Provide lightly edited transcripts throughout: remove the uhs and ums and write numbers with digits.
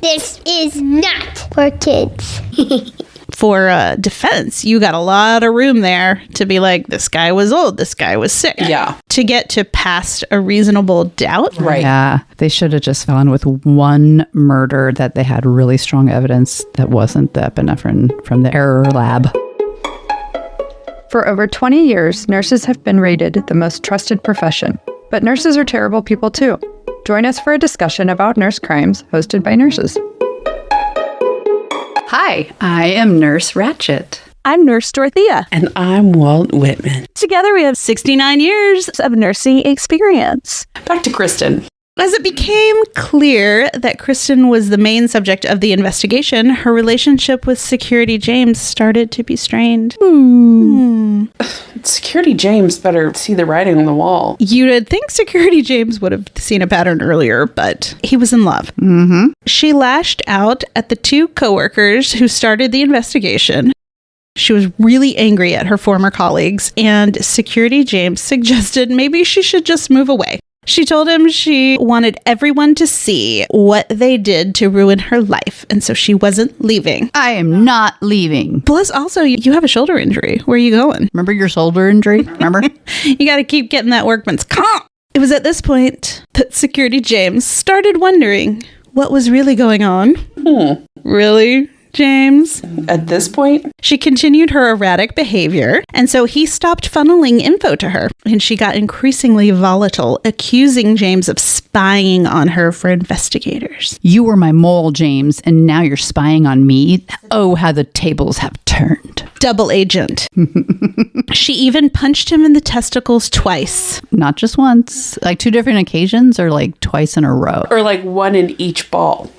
This is not for kids. For defense, you got a lot of room there to be like, this guy was old, this guy was sick. Yeah. To get to past a reasonable doubt. Right. Yeah. They should have just gone with one murder that they had really strong evidence that wasn't the epinephrine from the error lab. For over 20 years, nurses have been rated the most trusted profession. But nurses are terrible people too. Join us for a discussion about nurse crimes hosted by nurses. Hi, I am Nurse Ratchet. I'm Nurse Dorothea. And I'm Walt Whitman. Together we have 69 years of nursing experience. Back to Kristen. As it became clear that Kristen was the main subject of the investigation, her relationship with Security James started to be strained. Security James better see the writing on the wall. You'd think Security James would have seen a pattern earlier, but he was in love. Mm-hmm. She lashed out at the two coworkers who started the investigation. She was really angry at her former colleagues, and Security James suggested maybe she should just move away. She told him she wanted everyone to see what they did to ruin her life, and so she wasn't leaving. I am not leaving. Plus, also, you have a shoulder injury. Where are you going? Remember your shoulder injury? Remember? You got to keep getting that workman's comp. It was at this point that Security James started wondering what was really going on. Really, James? At this point? She continued her erratic behavior, and so he stopped funneling info to her, and she got increasingly volatile, accusing James of spying on her for investigators. You were my mole, James, and now you're spying on me? Oh, how the tables have turned. Double agent. She even punched him in the testicles twice. Not just once. Like 2 different occasions, or like twice in a row? Or like one in each ball.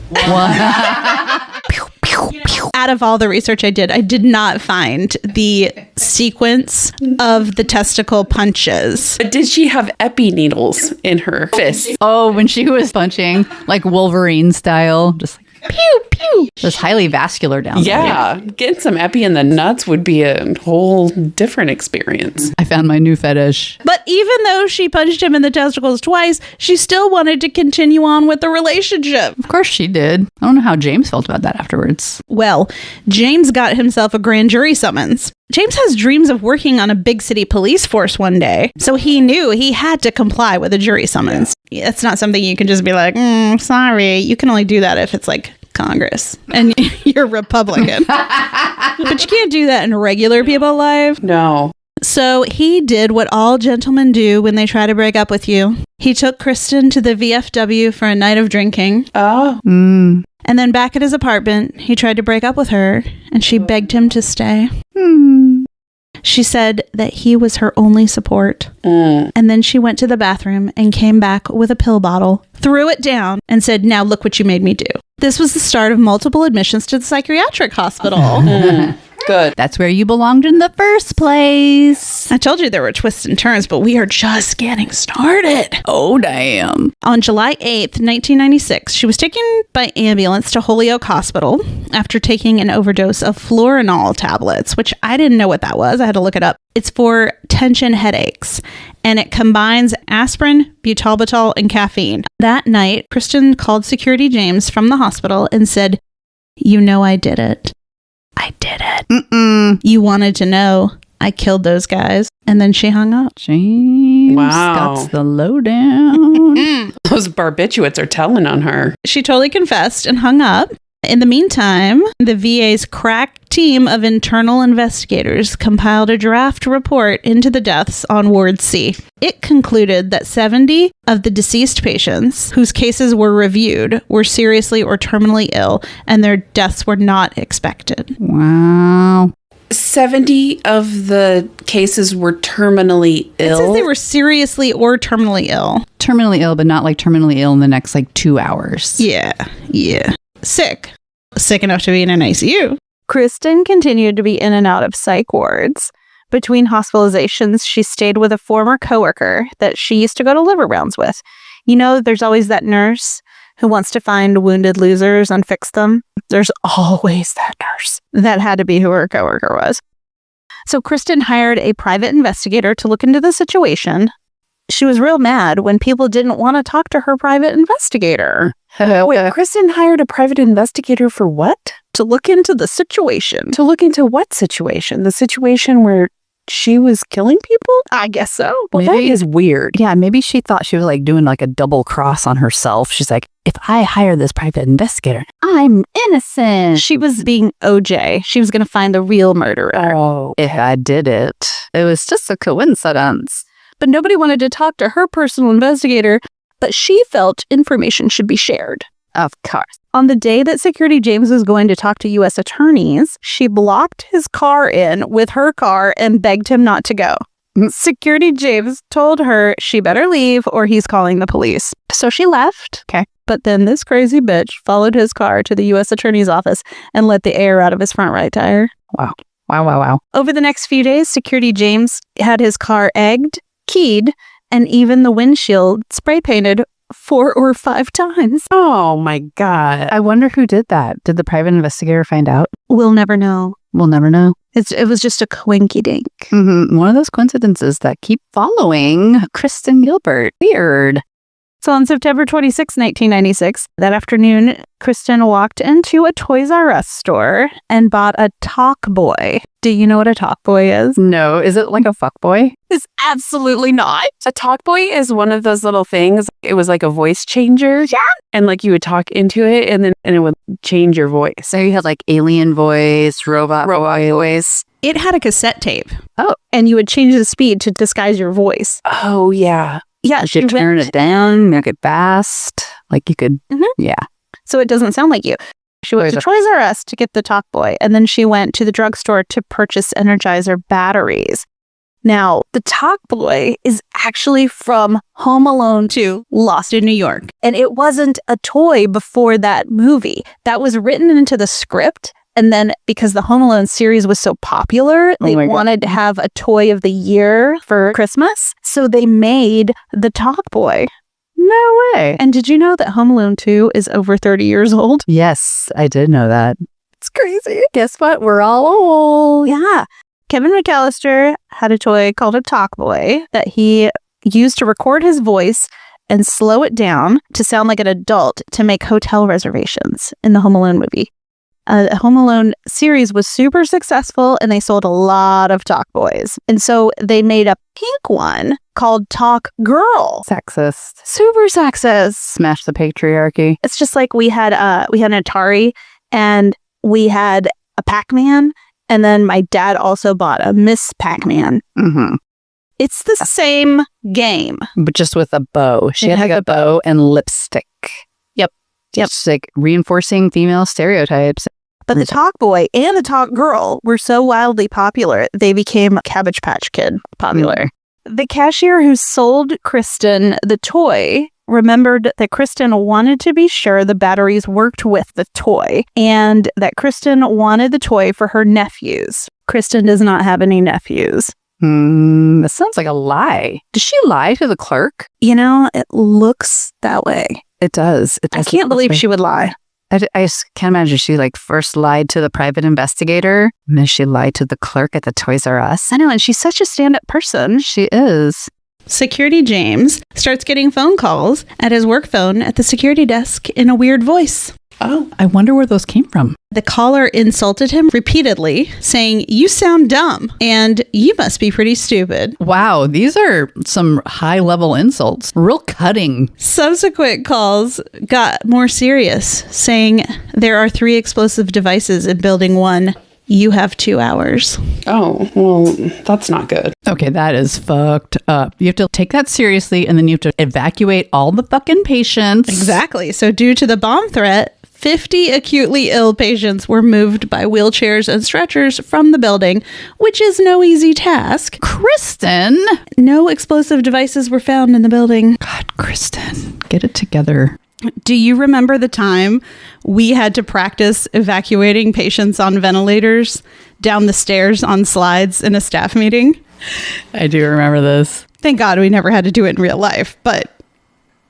Out of all the research I did not find the sequence of the testicle punches. But did she have epi needles in her fist? Oh, when she was punching, like Wolverine style, just like pew, pew. It was highly vascular down there. Yeah. Getting some epi in the nuts would be a whole different experience. I found my new fetish. But even though she punched him in the testicles twice, she still wanted to continue on with the relationship. Of course she did. I don't know how James felt about that afterwards. Well, James got himself a grand jury summons. James has dreams of working on a big city police force one day, so he knew he had to comply with a jury summons. It's not something you can just be like, sorry. You can only do that if it's like Congress and you're Republican. But you can't do that in regular people life. No. So he did what all gentlemen do when they try to break up with you. He took Kristen to the VFW for a night of drinking. Oh. And then back at his apartment, he tried to break up with her, and she begged him to stay. She said that he was her only support. And then she went to the bathroom and came back with a pill bottle, threw it down, and said, "Now look what you made me do." This was the start of multiple admissions to the psychiatric hospital. Good. That's where you belonged in the first place. I told you there were twists and turns, but we are just getting started. Oh, damn. On July 8th, 1996, she was taken by ambulance to Holyoke Hospital after taking an overdose of Florinol tablets, which I didn't know what that was. I had to look it up. It's for tension headaches, and it combines aspirin, butalbital, and caffeine. That night, Kristen called Security James from the hospital and said, "You know I did it. I did it. You wanted to know. I killed those guys." And then she hung up. James got the lowdown. Those barbiturates are telling on her. She totally confessed and hung up. In the meantime, the VA's crack team of internal investigators compiled a draft report into the deaths on Ward C. It concluded that 70 of the deceased patients whose cases were reviewed were seriously or terminally ill, and their deaths were not expected. Wow. 70 of the cases were terminally ill. It says they were seriously or terminally ill. Terminally ill, but not like terminally ill in the next like 2 hours. Yeah. Sick enough to be in an ICU. Kristen continued to be in and out of psych wards. Between hospitalizations, she stayed with a former coworker that she used to go to liver rounds with. You know, there's always that nurse who wants to find wounded losers and fix them. There's always that nurse. That had to be who her coworker was. So Kristen hired a private investigator to look into the situation, she was real mad when people didn't want to talk to her private investigator. Wait, Kristen hired a private investigator for what? To look into the situation. To look into what situation? The situation where she was killing people? I guess so. Well, that is weird. Yeah, maybe she thought she was like doing like a double cross on herself. She's like, if I hire this private investigator, I'm innocent. She was being OJ. She was going to find the real murderer. Oh, if I did it, it was just a coincidence. But nobody wanted to talk to her personal investigator, but she felt information should be shared. Of course. On the day that Security James was going to talk to U.S. attorneys, she blocked his car in with her car and begged him not to go. Security James told her she better leave or he's calling the police. So she left. Okay. But then this crazy bitch followed his car to the U.S. attorney's office and let the air out of his front right tire. Wow. Wow. Over the next few days, Security James had his car egged, keyed, and even the windshield spray painted 4 or 5 times. Oh my God. I wonder who did that. Did the private investigator find out? We'll never know. We'll never know. It was just a coinky dink. Mm-hmm. One of those coincidences that keep following Kristen Gilbert. Weird. So on September 26, 1996, that afternoon, Kristen walked into a Toys R Us store and bought a Talkboy. Do you know what a Talkboy is? No. Is it like a fuckboy? It's absolutely not. A Talkboy is one of those little things. It was like a voice changer. Yeah. And like you would talk into it and it would change your voice. So you had like alien voice, robot voice. It had a cassette tape. Oh, and you would change the speed to disguise your voice. Oh, yeah. Yeah, You could turn it down, make it fast. Like you could, yeah. So it doesn't sound like you. She went to Toys R Us to get the Talkboy, and then she went to the drugstore to purchase Energizer batteries. Now, the Talkboy is actually from Home Alone 2, Lost in New York. and it wasn't a toy before that movie. That was written into the script, and then because the Home Alone series was so popular, they wanted to have a toy of the year for Christmas, so they made the Talkboy. No way. And did you know that Home Alone 2 is over 30 years old? Yes, I did know that. It's crazy. Guess what? We're all old. Yeah. Kevin McAllister had a toy called a Talkboy that he used to record his voice and slow it down to sound like an adult to make hotel reservations in the Home Alone movie. The Home Alone series was super successful and they sold a lot of Talkboys. And so they made a pink one called Talk Girl. Sexist. Super sexist. Smash the patriarchy. It's just like we had an Atari and we had a Pac-Man, and then my dad also bought a Miss Pac-Man. Mm-hmm. It's the same game. But just with a bow. She had like a bow and lipstick. Yep. Just like reinforcing female stereotypes. But the Talkboy and the Talk Girl were so wildly popular, they became Cabbage Patch Kid popular. The cashier who sold Kristen the toy remembered that Kristen wanted to be sure the batteries worked with the toy and that Kristen wanted the toy for her nephews. Kristen does not have any nephews. That sounds like a lie. Did she lie to the clerk? You know, it looks that way. It does. I can't believe she would lie. I just can't imagine. She like first lied to the private investigator, and then she lied to the clerk at the Toys R Us. I know, and she's such a stand-up person. She is. Security James starts getting phone calls at his work phone at the security desk in a weird voice. Oh, I wonder where those came from. The caller insulted him repeatedly, saying, "You sound dumb," and "You must be pretty stupid." Wow, these are some high-level insults. Real cutting. Subsequent calls got more serious, saying, "There are 3 explosive devices in Building 1. You have 2 hours." Oh, well, that's not good. Okay, that is fucked up. You have to take that seriously, and then you have to evacuate all the fucking patients. Exactly. So due to the bomb threat, 50 acutely ill patients were moved by wheelchairs and stretchers from the building, which is no easy task. Kristen! No explosive devices were found in the building. God, Kristen, get it together. Do you remember the time we had to practice evacuating patients on ventilators down the stairs on slides in a staff meeting? I do remember this. Thank God we never had to do it in real life, but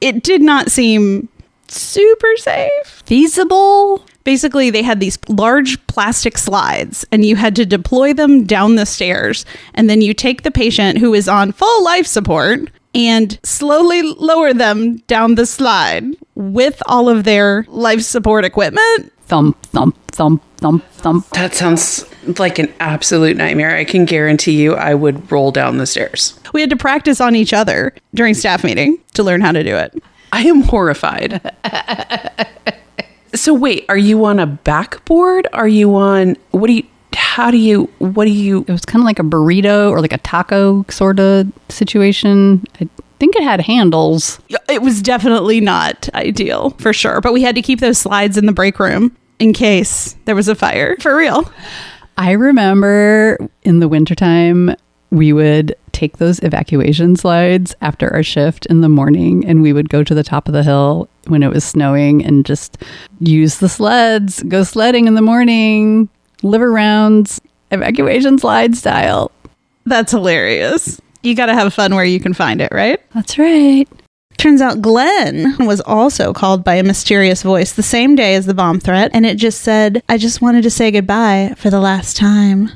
it did not seem super safe. Feasible? Basically, they had these large plastic slides and you had to deploy them down the stairs. And then you take the patient who is on full life support and slowly lower them down the slide with all of their life support equipment. Thump, thump, thump, thump, thump. That sounds like an absolute nightmare. I can guarantee you I would roll down the stairs. We had to practice on each other during staff meeting to learn how to do it. I am horrified. So wait, are you on a backboard? Are you on, It was kind of like a burrito or like a taco sort of situation. I think it had handles. It was definitely not ideal, for sure. But we had to keep those slides in the break room in case there was a fire. For real. I remember in the wintertime, we would take those evacuation slides after our shift in the morning, and we would go to the top of the hill when it was snowing and just use the sleds, go sledding in the morning, liver rounds, evacuation slide style. That's hilarious. You got to have fun where you can find it, right? That's right. Turns out Glenn was also called by a mysterious voice the same day as the bomb threat, and it just said, "I just wanted to say goodbye for the last time."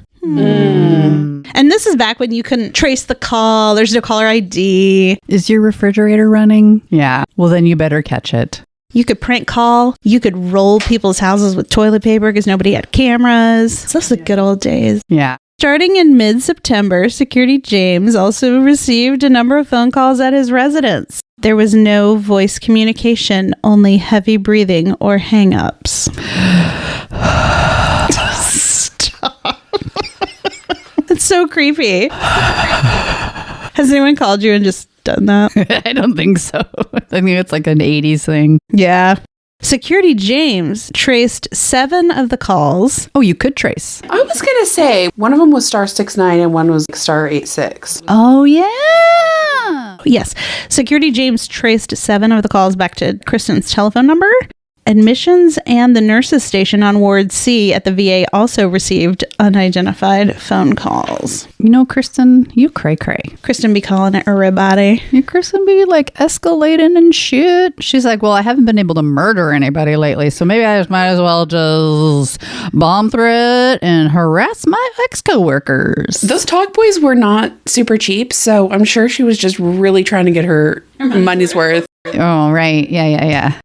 And this is back when you couldn't trace the call. There's no caller ID. Is your refrigerator running? Yeah. Well, then you better catch it. You could prank call. You could roll people's houses with toilet paper because nobody had cameras. Those are the good old days. Yeah. Starting in mid-September, Security James also received a number of phone calls at his residence. There was no voice communication, only heavy breathing or hang-ups. Stop. It's so creepy. Has anyone called you and just done that? I don't think so. I think it's like an 80s thing. Yeah. Security James traced 7 of the calls. Oh, you could trace. I was going to say, one of them was *69 and one was *86. Oh, yeah. Yes. Security James traced 7 of the calls back to Kristen's telephone number. Admissions and the nurses station on Ward C at the VA also received unidentified phone calls. You know, Kristen, you cray-cray. Kristen be calling it everybody. You Kristen be like escalating and shit. She's like, well, I haven't been able to murder anybody lately, so maybe I just might as well just bomb threat and harass my ex-coworkers. Those Talkboys were not super cheap, so I'm sure she was just really trying to get her money's worth. Oh, right. Yeah.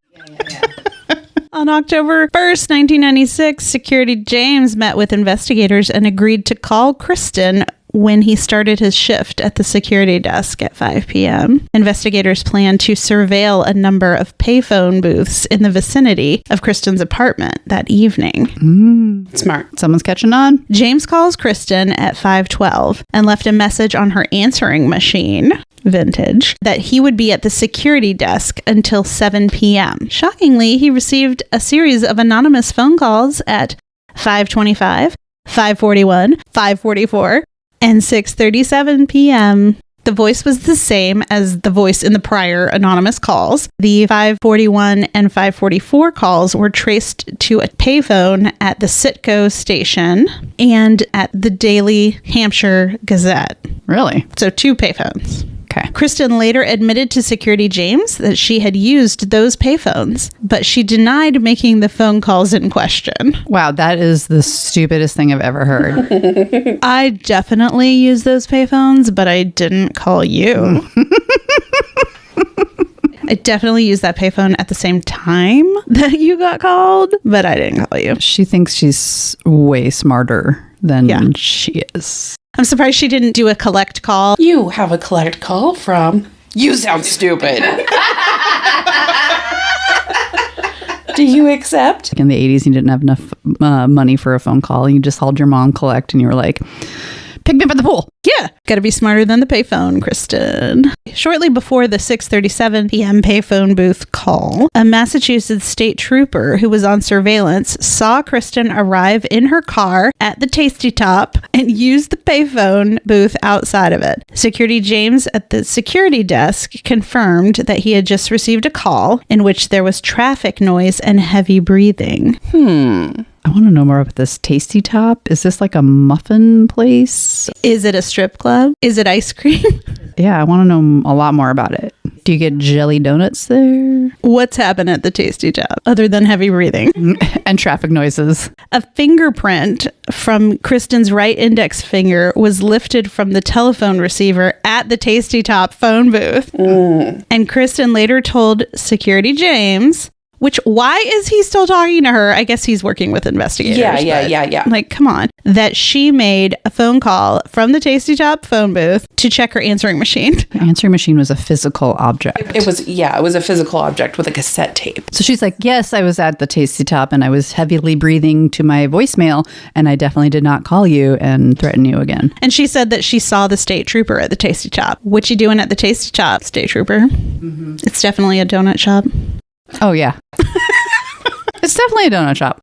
On October 1st, 1996, Security James met with investigators and agreed to call Kristen when he started his shift at the security desk at 5 p.m. Investigators planned to surveil a number of payphone booths in the vicinity of Kristen's apartment that evening. Smart. Someone's catching on. James calls Kristen at 5:12 and left a message on her answering machine, vintage, that he would be at the security desk until 7 p.m. Shockingly, he received a series of anonymous phone calls at 5:25, 5:41, 5:44, and 6:37 p.m. The voice was the same as the voice in the prior anonymous calls. The 5:41 and 5:44 calls were traced to a payphone at the Citgo station and at the Daily Hampshire Gazette. Really? So 2 payphones. Okay. Kristen later admitted to Security James that she had used those payphones, but she denied making the phone calls in question. Wow, that is the stupidest thing I've ever heard. I definitely used those payphones, but I didn't call you. I definitely used that payphone at the same time that you got called, but I didn't call you. She thinks she's way smarter than she is. I'm surprised she didn't do a collect call. You have a collect call from... You sound stupid. Do you accept? In the 80s, you didn't have enough money for a phone call. You just called your mom collect and you were like, pick me up at the pool. Yeah, gotta be smarter than the payphone, Kristen. Shortly before the 6:37 p.m. payphone booth call, a Massachusetts state trooper who was on surveillance saw Kristen arrive in her car at the Tasty Top and use the payphone booth outside of it. Security James at the security desk confirmed that he had just received a call in which there was traffic noise and heavy breathing. I want to know more about this Tasty Top. Is this like a muffin place? Is it a strip club? Is it ice cream? Yeah, I want to know a lot more about it. Do you get jelly donuts there? What's happened at the Tasty Top other than heavy breathing? And traffic noises. A fingerprint from Kristen's right index finger was lifted from the telephone receiver at the Tasty Top phone booth. And Kristen later told Security James, which, why is he still talking to her? I guess he's working with investigators. Yeah. Like, come on. That she made a phone call from the Tasty Top phone booth to check her answering machine. The answering machine was a physical object. It was a physical object with a cassette tape. So she's like, yes, I was at the Tasty Top and I was heavily breathing to my voicemail and I definitely did not call you and threaten you again. And she said that she saw the state trooper at the Tasty Top. What you doing at the Tasty Top, state trooper? It's definitely a donut shop. Oh, yeah. It's definitely a donut shop.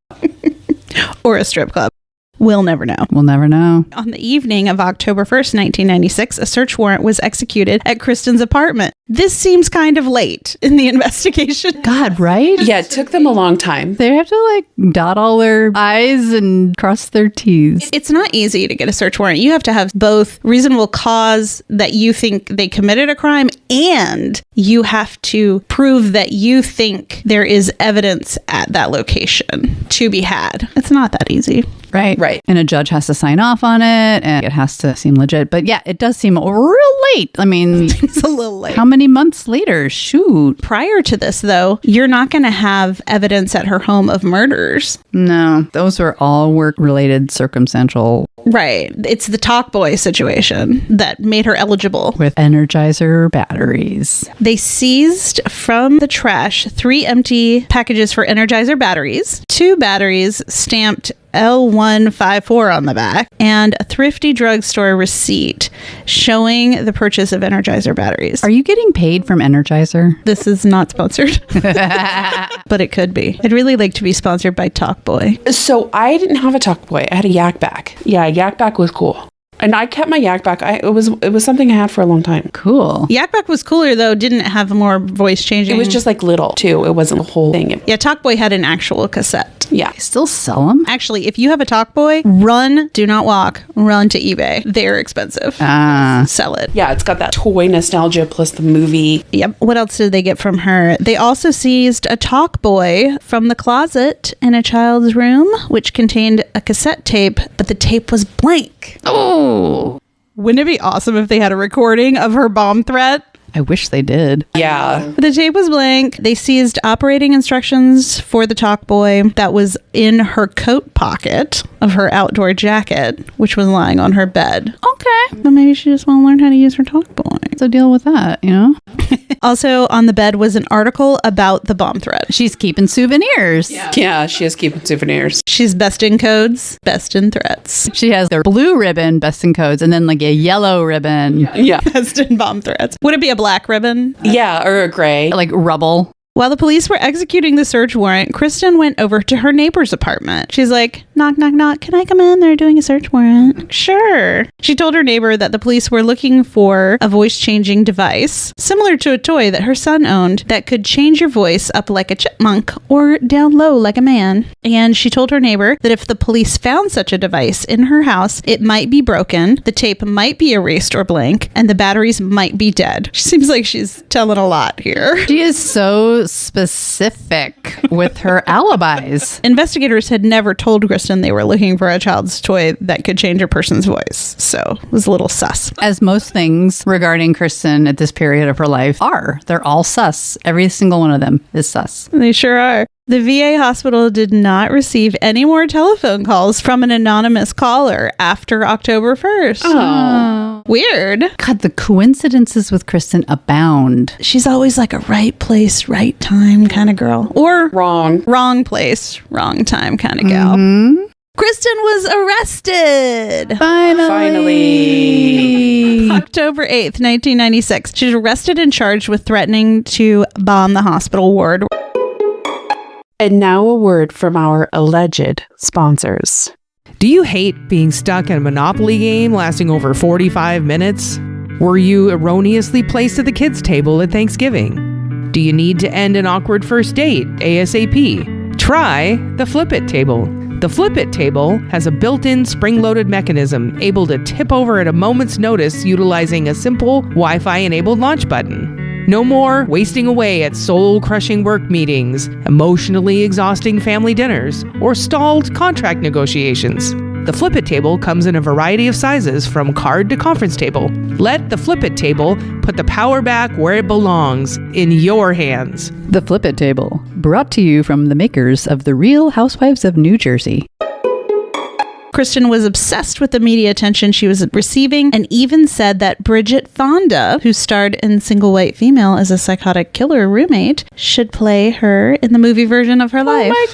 Or a strip club. We'll never know. We'll never know. On the evening of October 1st, 1996, a search warrant was executed at Kristen's apartment. This seems kind of late in the investigation. God, right? Yeah, it took them a long time. They have to like dot all their I's and cross their T's. It's not easy to get a search warrant. You have to have both reasonable cause that you think they committed a crime, and you have to prove that you think there is evidence at that location to be had. It's not that easy. Right. And a judge has to sign off on it and it has to seem legit. But yeah, it does seem real late. I mean, It's a little late. how many months later? Shoot. Prior to this, though, you're not going to have evidence at her home of murders. No, those were all work-related circumstantial Right. It's the Talkboy situation that made her eligible. with Energizer batteries. They seized from the trash 3 empty packages for Energizer batteries, 2 batteries stamped L154 on the back, and a thrifty drugstore receipt showing the purchase of Energizer batteries. Are you getting paid from Energizer? This is not sponsored, but it could be. I'd really like to be sponsored by Talkboy. So I didn't have a Talkboy. I had a Yak Back. Yeah, Yak Back was cool. And I kept my Yak Back. It was something I had for a long time. Cool. Yak Back was cooler, though, didn't have more voice changing. It was just like little, too. It wasn't a whole thing. Yeah, Talkboy had an actual cassette. Yeah. They still sell them? Actually, if you have a Talkboy, do not walk, run to eBay. They're expensive. Sell it. Yeah, it's got that toy nostalgia plus the movie. Yep. What else did they get from her? They also seized a Talkboy from the closet in a child's room, which contained a cassette tape, but the tape was blank. Oh. Wouldn't it be awesome if they had a recording of her bomb threat? I wish they did. Yeah. The tape was blank. They seized operating instructions for the Talkboy that was in her coat pocket of her outdoor jacket, which was lying on her bed. Okay. But maybe she just want to learn how to use her Talkboy. So deal with that, you know? Also on the bed was an article about the bomb threat. She's keeping souvenirs. Yeah, she is keeping souvenirs. She's best in codes, best in threats. She has their blue ribbon, best in codes, and then like a yellow ribbon, Yeah. Best in bomb threats. Would it be a black ribbon? Yeah, or a gray. like rubble. While the police were executing the search warrant, Kristen went over to her neighbor's apartment. She's like, knock, knock, knock. Can I come in? They're doing a search warrant. Sure. She told her neighbor that the police were looking for a voice-changing device, similar to a toy that her son owned, that could change your voice up like a chipmunk or down low like a man. And she told her neighbor that if the police found such a device in her house, it might be broken, the tape might be erased or blank, and the batteries might be dead. She seems like she's telling a lot here. She is so specific with her alibis. Investigators had never told Kristen they were looking for a child's toy that could change a person's voice, so it was a little sus. As most things regarding Kristen at this period of her life are. They're all sus. Every single one of them is sus. They sure are. The VA hospital did not receive any more telephone calls from an anonymous caller after October 1st. Oh. Weird. God, the coincidences with Kristen abound. She's always like a right place, right time kind of girl. Or Wrong place, wrong time kind of gal. Kristen was arrested. Finally. October 8th, 1996. She's arrested and charged with threatening to bomb the hospital ward. And now a word from our alleged sponsors. Do you hate being stuck in a Monopoly game lasting over 45 minutes? Were you erroneously placed at the kids' table at Thanksgiving? Do you need to end an awkward first date ASAP? Try the Flip It table. The Flip It table has a built-in spring-loaded mechanism able to tip over at a moment's notice utilizing a simple Wi-Fi enabled launch button. No more wasting away at soul-crushing work meetings, emotionally exhausting family dinners, or stalled contract negotiations. The Flip It table comes in a variety of sizes from card to conference table. Let the Flip It table put the power back where it belongs, in your hands. The Flip It table, brought to you from the makers of The Real Housewives of New Jersey. Kristen was obsessed with the media attention she was receiving and even said that Bridget Fonda, who starred in Single White Female as a psychotic killer roommate, should play her in the movie version of her life. Oh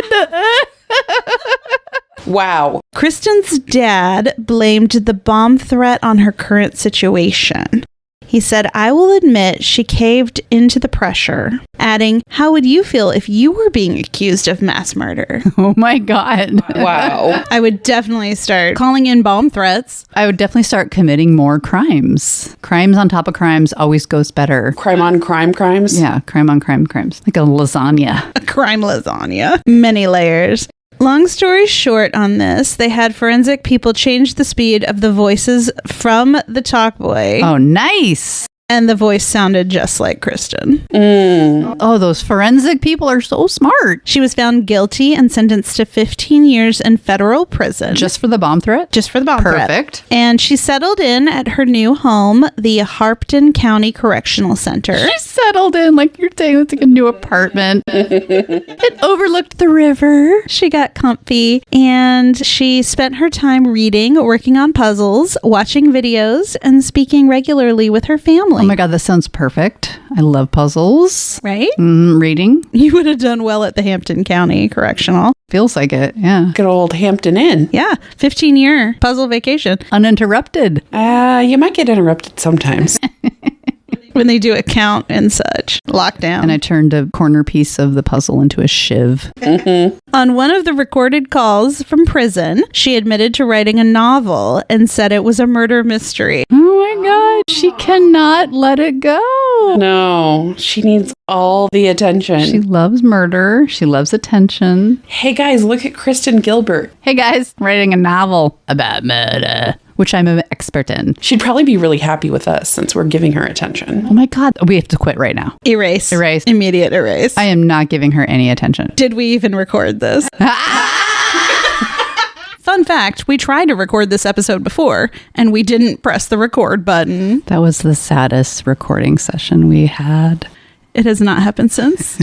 my God. Wow. Kristen's dad blamed the bomb threat on her current situation. He said, "I will admit she caved into the pressure," adding, "How would you feel if you were being accused of mass murder?" Oh my God. Wow. I would definitely start calling in bomb threats. I would definitely start committing more crimes. Crimes on top of crimes always goes better. Crime on crime crimes? Yeah, crime on crime crimes. Like a lasagna. A crime lasagna. Many layers. Long story short on this, they had forensic people change the speed of the voices from the Talkboy. Oh, nice. And the voice sounded just like Kristen. Oh, those forensic people are so smart. She was found guilty and sentenced to 15 years in federal prison. Just for the bomb threat? Just for the bomb threat. Perfect. And she settled in at her new home, the Harpton County Correctional Center. She settled in, like you're saying, it's like a new apartment. It overlooked the river. She got comfy and she spent her time reading, working on puzzles, watching videos, and speaking regularly with her family. Oh my God, this sounds perfect. I love puzzles. Right? Reading. You would have done well at the Hampton County Correctional. Feels like it, yeah. Good old Hampton Inn. Yeah, 15-year puzzle vacation. Uninterrupted. You might get interrupted sometimes. When they do a count and such. Lockdown. And I turned a corner piece of the puzzle into a shiv. On one of the recorded calls from prison, she admitted to writing a novel and said it was a murder mystery. Oh my God, she cannot let it go. No, she needs all the attention. She loves murder. She loves attention. Hey guys, look at Kristen Gilbert. Hey guys, writing a novel about murder, which I'm an expert in. She'd probably be really happy with us since we're giving her attention. Oh my God, we have to quit right now. Erase. Erase. Immediate erase. I am not giving her any attention. Did we even record this? Fun fact, we tried to record this episode before, and we didn't press the record button. That was the saddest recording session we had. It has not happened since.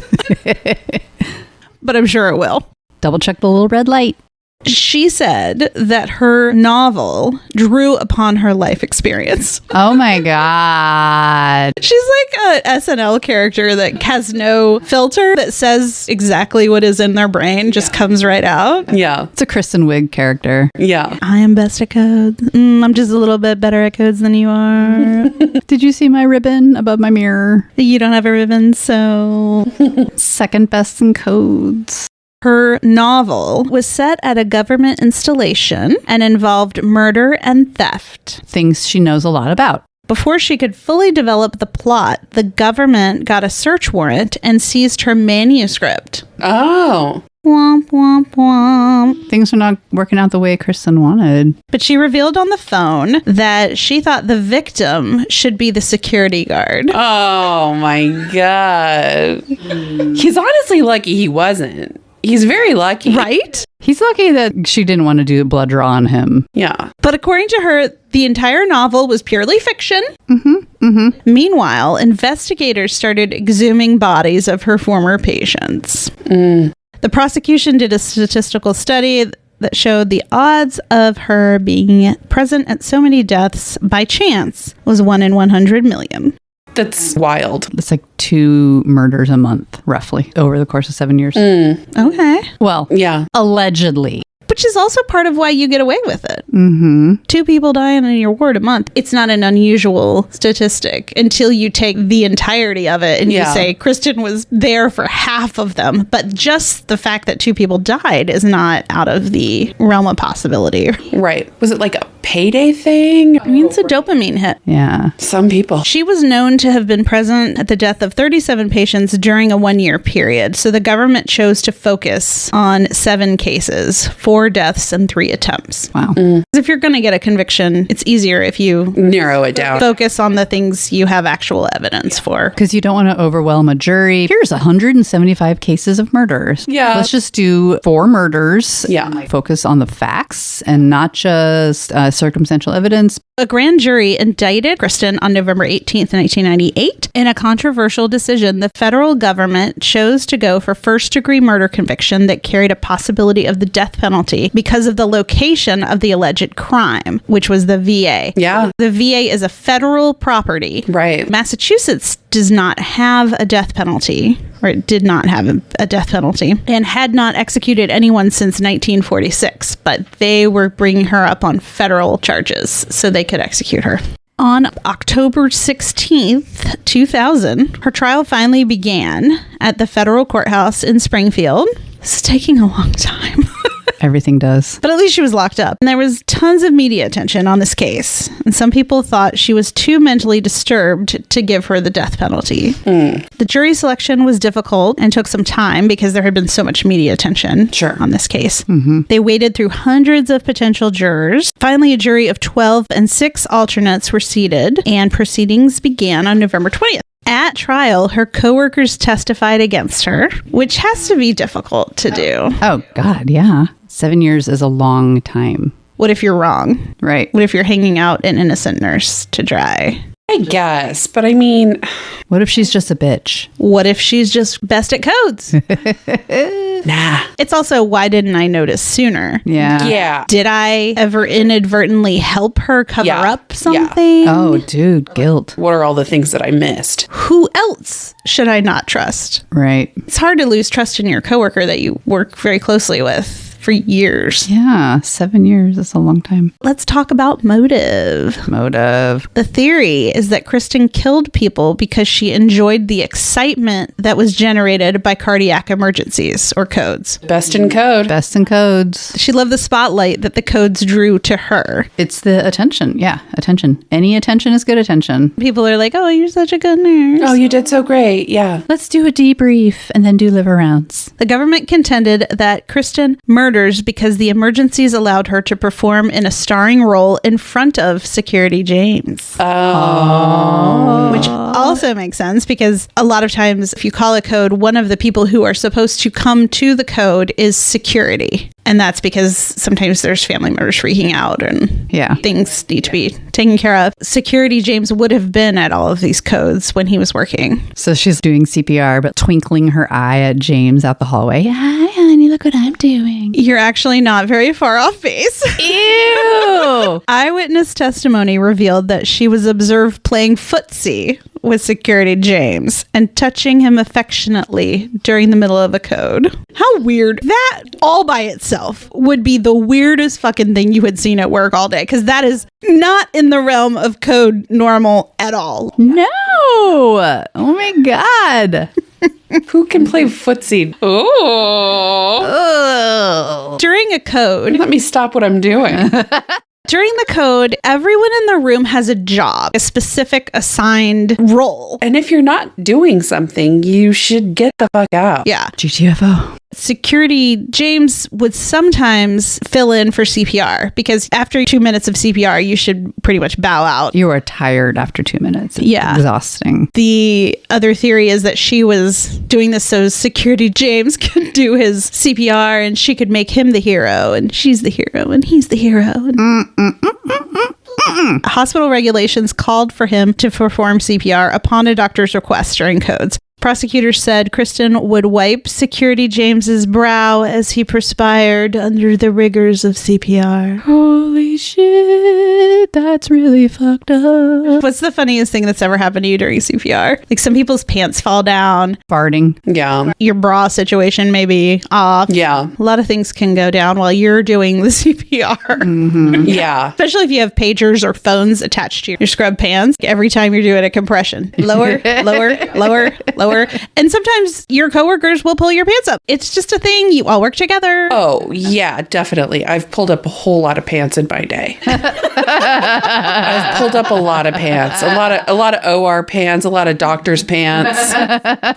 But I'm sure it will. Double check the little red light. She said that her novel drew upon her life experience. Oh my God. She's like a SNL character that has no filter, that says exactly what is in their brain, just comes right out. Yeah. It's a Kristen Wiig character. Yeah. I am best at codes. I'm just a little bit better at codes than you are. Did you see my ribbon above my mirror? You don't have a ribbon, so... Second best in codes. Her novel was set at a government installation and involved murder and theft. Things she knows a lot about. Before she could fully develop the plot, the government got a search warrant and seized her manuscript. Oh. Womp, womp, womp. Things are not working out the way Kristen wanted. But she revealed on the phone that she thought the victim should be the security guard. Oh my God. He's honestly lucky he wasn't. He's very lucky. Right? He's lucky that she didn't want to do a blood draw on him. Yeah. But according to her, the entire novel was purely fiction. Meanwhile, investigators started exhuming bodies of her former patients. The prosecution did a statistical study that showed the odds of her being present at so many deaths by chance was 1 in 100 million. That's wild. It's like 2 murders a month, roughly, over the course of 7 years. Okay. Well, Yeah. allegedly. Which is also part of why you get away with it. 2 people dying in your ward a month. It's not an unusual statistic until you take the entirety of it and you say Kristen was there for half of them. But just the fact that 2 people died is not out of the realm of possibility. Right. Was it like a payday thing? I mean, it's a dopamine hit. Yeah. Some people. She was known to have been present at the death of 37 patients during a 1-year period, so the government chose to focus on 7 cases, 4 deaths and 3 attempts. Wow. If you're going to get a conviction, it's easier if you Narrow it down. focus on the things you have actual evidence for. Because you don't want to overwhelm a jury. Here's 175 cases of murders. Yeah. Let's just do 4 murders. Yeah. Focus on the facts and not just circumstantial evidence. A grand jury indicted Kristen on November 18th, 1998. In a controversial decision, the federal government chose to go for first-degree murder conviction that carried a possibility of the death penalty because of the location of the alleged crime, which was the VA. Yeah. The VA is a federal property. Right. Massachusetts does not have a death penalty, or it did not have a death penalty, and had not executed anyone since 1946, but they were bringing her up on federal charges so they could execute her. On October 16th, 2000, her trial finally began at the federal courthouse in Springfield. This is taking a long time. Everything does. But at least she was locked up. And there was tons of media attention on this case. And some people thought she was too mentally disturbed to give her the death penalty. The jury selection was difficult and took some time because there had been so much media attention on this case. They waded through hundreds of potential jurors. Finally, a jury of 12 and 6 alternates were seated, and proceedings began on November 20th. At trial, her coworkers testified against her, which has to be difficult to do. Oh, God, yeah. 7 years is a long time. What if you're wrong? Right. What if you're hanging out an innocent nurse to dry? I guess, but I mean... What if she's just a bitch? What if she's just best at codes? Nah. It's also, why didn't I notice sooner? Yeah. Yeah. Did I ever inadvertently help her cover Yeah. up something? Oh, dude, guilt. What are all the things that I missed? Who else should I not trust? Right. It's hard to lose trust in your coworker that you work very closely with for years. Yeah, 7 years is a long time. Let's talk about motive. Motive. The theory is that Kristen killed people because she enjoyed the excitement that was generated by cardiac emergencies or codes. Best in code. Best in codes. She loved the spotlight that the codes drew to her. It's the attention. Yeah, attention. Any attention is good attention. People are like, oh, you're such a good nurse. Oh, you did so great. Yeah. Let's do a debrief and then do liver rounds. The government contended that Kristen murdered because the emergencies allowed her to perform in a starring role in front of Security James. Which also makes sense because a lot of times if you call a code, one of the people who are supposed to come to the code is security. And that's because sometimes there's family members freaking out and things need to be taken care of. Security James would have been at all of these codes when he was working. So she's doing CPR, but twinkling her eye at James out the hallway. Hi, honey, look what I'm doing. You're actually not very far off base. Ew. Eyewitness testimony revealed that she was observed playing footsie with Security James and touching him affectionately during the middle of a code. How weird. That all by itself would be the weirdest fucking thing you had seen at work all day, because that is not in the realm of code normal at all. No. Oh my God. Who can play footsie? Oh. During a code, Let me stop what I'm doing. during the code, everyone in the room has a job, a specific assigned role. And if you're not doing something, you should get the fuck out. Yeah. GTFO. Security James would sometimes fill in for CPR because after 2 minutes of CPR, you should pretty much bow out. You are tired after 2 minutes. It's Yeah. exhausting. The other theory is that she was doing this so Security James could do his CPR and she could make him the hero, and she's the hero and he's the hero. Hospital regulations called for him to perform CPR upon a doctor's request during codes. Prosecutors said Kristen would wipe Security James's brow as he perspired under the rigors of CPR. Holy shit, that's really fucked up. What's the funniest thing that's ever happened to you during CPR? Like, some people's pants fall down. Farting. Yeah. Your bra situation may be off. Yeah. A lot of things can go down while you're doing the CPR. Yeah. Especially if you have pagers or phones attached to your scrub pants. Every time you're doing a compression. Lower, lower, lower, lower. And sometimes your coworkers will pull your pants up. It's just a thing. You all work together. Oh, yeah, definitely. I've pulled up a whole lot of pants in my my day. I've pulled up a lot of pants, a lot of OR pants, a lot of doctor's pants.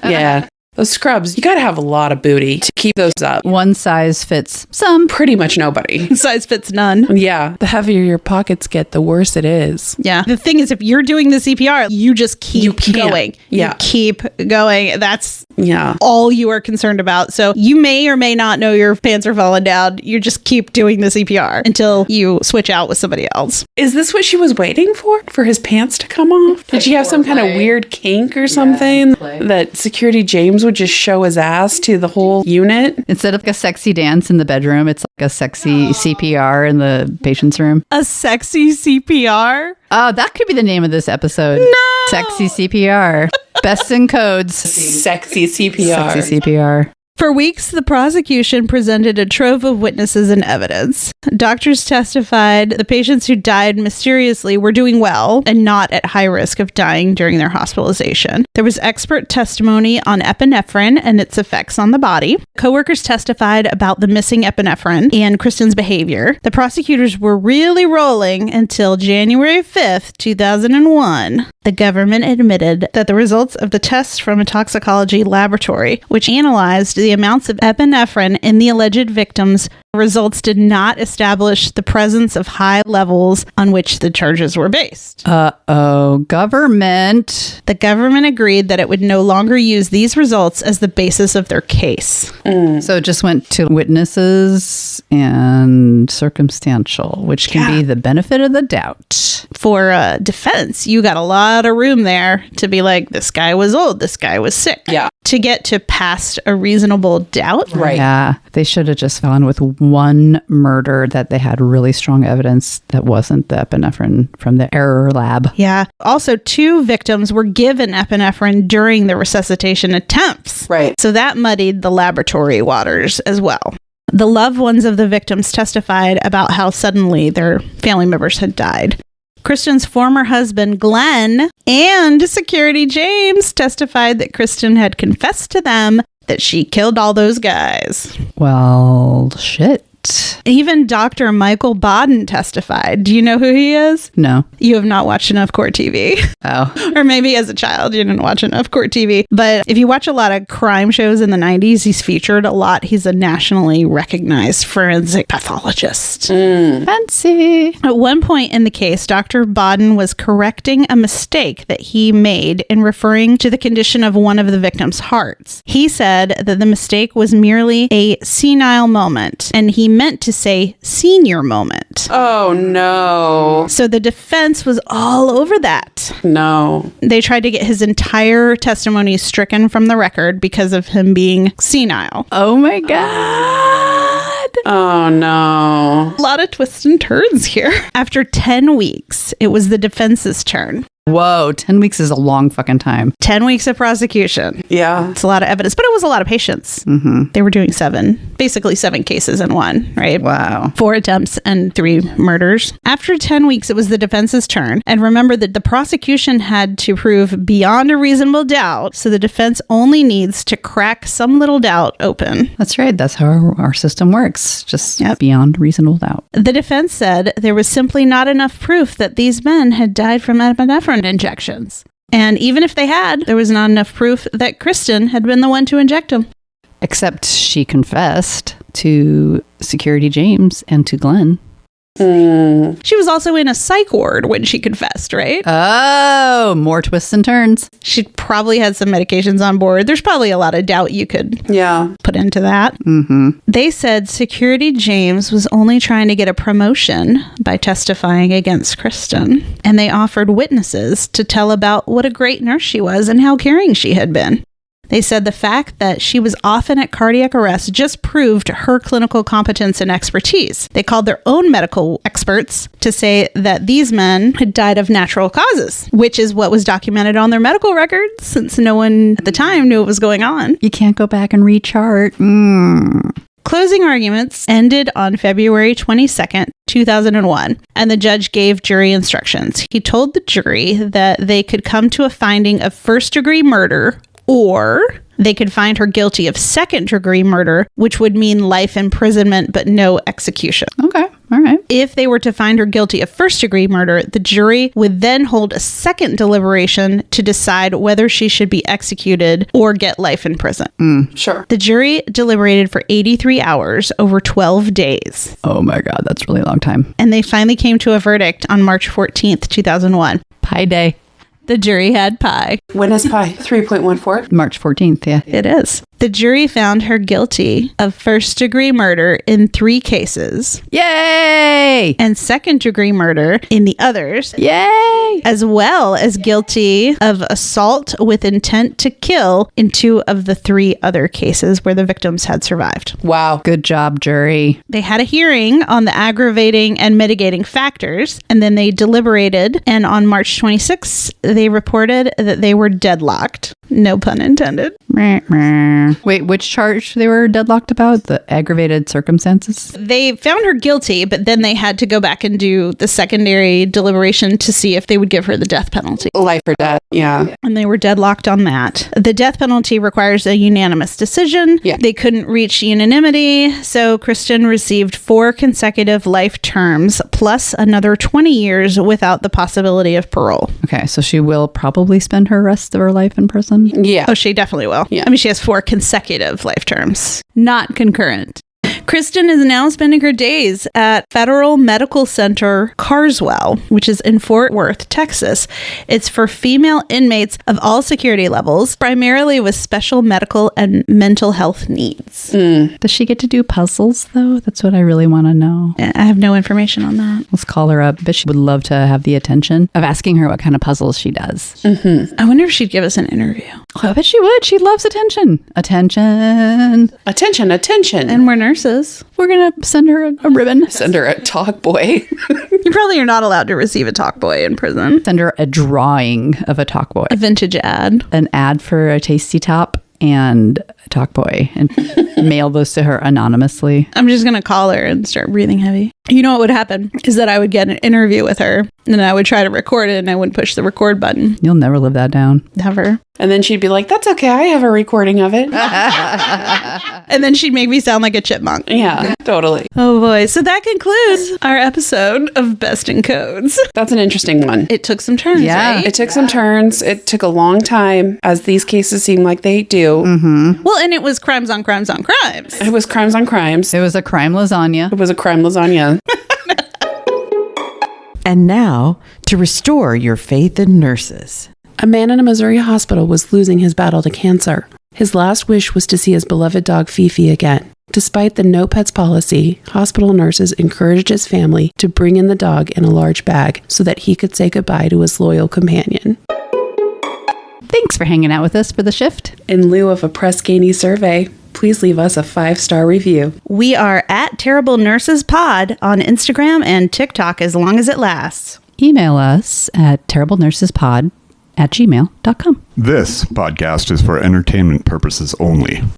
Yeah. Those scrubs, you got to have a lot of booty to keep those up. One size fits some. Pretty much nobody. Size fits none. Yeah. The heavier your pockets get, the worse it is. Yeah. The thing is, if you're doing the CPR, you just keep going. Yeah. You keep going. That's Yeah. all you are concerned about. So you may or may not know your pants are falling down. You just keep doing the CPR until you switch out with somebody else. Is this what she was waiting for? For his pants to come off? Did she have some kind of weird kink or something that Security James would just show his ass to the whole unit? Instead of like a sexy dance in the bedroom, it's like a sexy CPR in the patient's room. A sexy CPR? Oh, that could be the name of this episode. No! Sexy CPR. Best in codes. Sexy CPR. Sexy CPR. For weeks, the prosecution presented a trove of witnesses and evidence. Doctors testified the patients who died mysteriously were doing well and not at high risk of dying during their hospitalization. There was expert testimony on epinephrine and its effects on the body. Coworkers testified about the missing epinephrine and Kristen's behavior. The prosecutors were really rolling until January 5th, 2001. The government admitted that the results of the tests from a toxicology laboratory, which analyzed the amounts of epinephrine in the alleged victims, results did not establish the presence of high levels on which the charges were based. Government. The government agreed that it would no longer use these results as the basis of their case. So it just went to witnesses and circumstantial, which can be the benefit of the doubt. For defense, you got a lot of room there to be like, this guy was old, this guy was sick. Yeah. To get to past a reasonable doubt. Right. Yeah. They should have just gone with one murder that they had really strong evidence that wasn't the epinephrine from the error lab. Yeah. Also, 2 victims were given epinephrine during the resuscitation attempts. Right. So that muddied the laboratory waters as well. The loved ones of the victims testified about how suddenly their family members had died. Kristen's former husband, Glenn, and Security James testified that Kristen had confessed to them that she killed all those guys. Well, shit. Even Dr. Michael Baden testified. Do you know who he is? No. You have not watched enough court TV. Oh. Or maybe as a child you didn't watch enough court TV. But if you watch a lot of crime shows in the 90s, he's featured a lot. He's a nationally recognized forensic pathologist. Fancy. At one point in the case, Dr. Baden was correcting a mistake that he made in referring to the condition of one of the victims' hearts. He said that the mistake was merely a senile moment, and he meant to say senior moment. Oh, no. So the defense was all over that. No. They tried to get his entire testimony stricken from the record because of him being senile. Oh my God. Oh, no. A lot of twists and turns here. After 10 weeks, it was the defense's turn. Whoa, 10 weeks is a long fucking time. 10 weeks of prosecution. Yeah. It's a lot of evidence, but it was a lot of patients. Mm-hmm. They were doing 7 cases in one, right? Wow. 4 attempts and 3 murders. After 10 weeks, it was the defense's turn. And remember that the prosecution had to prove beyond a reasonable doubt, so the defense only needs to crack some little doubt open. That's right. That's how our system works. Just beyond reasonable doubt. The defense said there was simply not enough proof that these men had died from epinephrine injections. And even if they had, there was not enough proof that Kristen had been the one to inject them. Except she confessed to Security James and to Glenn. She was also in a psych ward when she confessed, right? Oh, more twists and turns. She probably had some medications on board. There's probably a lot of doubt you could put into that. Mm-hmm. They said Security James was only trying to get a promotion by testifying against Kristen. And they offered witnesses to tell about what a great nurse she was and how caring she had been. They said the fact that she was often at cardiac arrest just proved her clinical competence and expertise. They called their own medical experts to say that these men had died of natural causes, which is what was documented on their medical records since no one at the time knew what was going on. You can't go back and rechart. Closing arguments ended on February 22nd, 2001, and the judge gave jury instructions. He told the jury that they could come to a finding of first-degree murder or They could find her guilty of second-degree murder, which would mean life imprisonment but no execution. Okay. All right. If they were to find her guilty of first-degree murder, the jury would then hold a second deliberation to decide whether she should be executed or get life in prison. Sure. The jury deliberated for 83 hours over 12 days. Oh my God, that's a really long time. And they finally came to a verdict on March 14th, 2001. Pie Day. The jury had pie. When is pi? 3.14? March 14th, yeah. It is. The jury found her guilty of first-degree murder in 3 cases Yay! and second-degree murder in the others, Yay! as well as guilty of assault with intent to kill in 2 of the 3 other cases where the victims had survived. Wow. Good job, jury. They had a hearing on the aggravating and mitigating factors, and then they deliberated, and on March 26th, they reported that they were deadlocked. No pun intended. Wait, which charge they were deadlocked about? The aggravated circumstances? They found her guilty, but then they had to go back and do the secondary deliberation to see if they would give her the death penalty. Life or death. Yeah. And they were deadlocked on that. The death penalty requires a unanimous decision. Yeah. They couldn't reach unanimity, so Kristen received 4 consecutive life terms, plus another 20 years without the possibility of parole. Okay, so she will probably spend her rest of her life in prison? Yeah. Oh, she definitely will. Yeah. I mean, she has 4 consecutive life terms, not concurrent. Kristen is now spending her days at Federal Medical Center Carswell, which is in Fort Worth, Texas. It's for female inmates of all security levels, primarily with special medical and mental health needs. Does she get to do puzzles, though? That's what I really want to know. I have no information on that. Let's call her up. But she would love to have the attention of asking her what kind of puzzles she does. I wonder if she'd give us an interview. Oh, I bet she would. She loves attention. Attention. Attention, attention. And we're nurses. We're going to send her a ribbon. Send her a Talkboy. You probably are not allowed to receive a Talkboy in prison. Send her a drawing of a Talkboy. A vintage ad. An ad for a Tasty Top and a Talkboy, and mail those to her anonymously. I'm just going to call her and start breathing heavy. You know what would happen is that I would get an interview with her and then I would try to record it and I wouldn't push the record button. You'll never live that down. Never. And then she'd be like, that's okay. I have a recording of it. And then she'd make me sound like a chipmunk. Yeah, totally. Oh boy. So that concludes our episode of Best in Codes. That's an interesting one. It took some turns, Yeah. right? It took some turns. It took a long time, as these cases seem like they do. Well, and it was crimes on crimes on crimes. It was crimes on crimes. It was a crime lasagna. It was a crime lasagna. And now, to restore your faith in nurses. A man in a Missouri hospital was losing his battle to cancer. His last wish was to see his beloved dog Fifi again. Despite the no pets policy, hospital nurses encouraged his family to bring in the dog in a large bag so that he could say goodbye to his loyal companion. Thanks for hanging out with us for the shift. In lieu of a Press Ganey survey, please leave us a 5-star review. We are at Terrible Nurses Pod on Instagram and TikTok as long as it lasts. Email us at terriblenursespod@gmail.com. This podcast is for entertainment purposes only.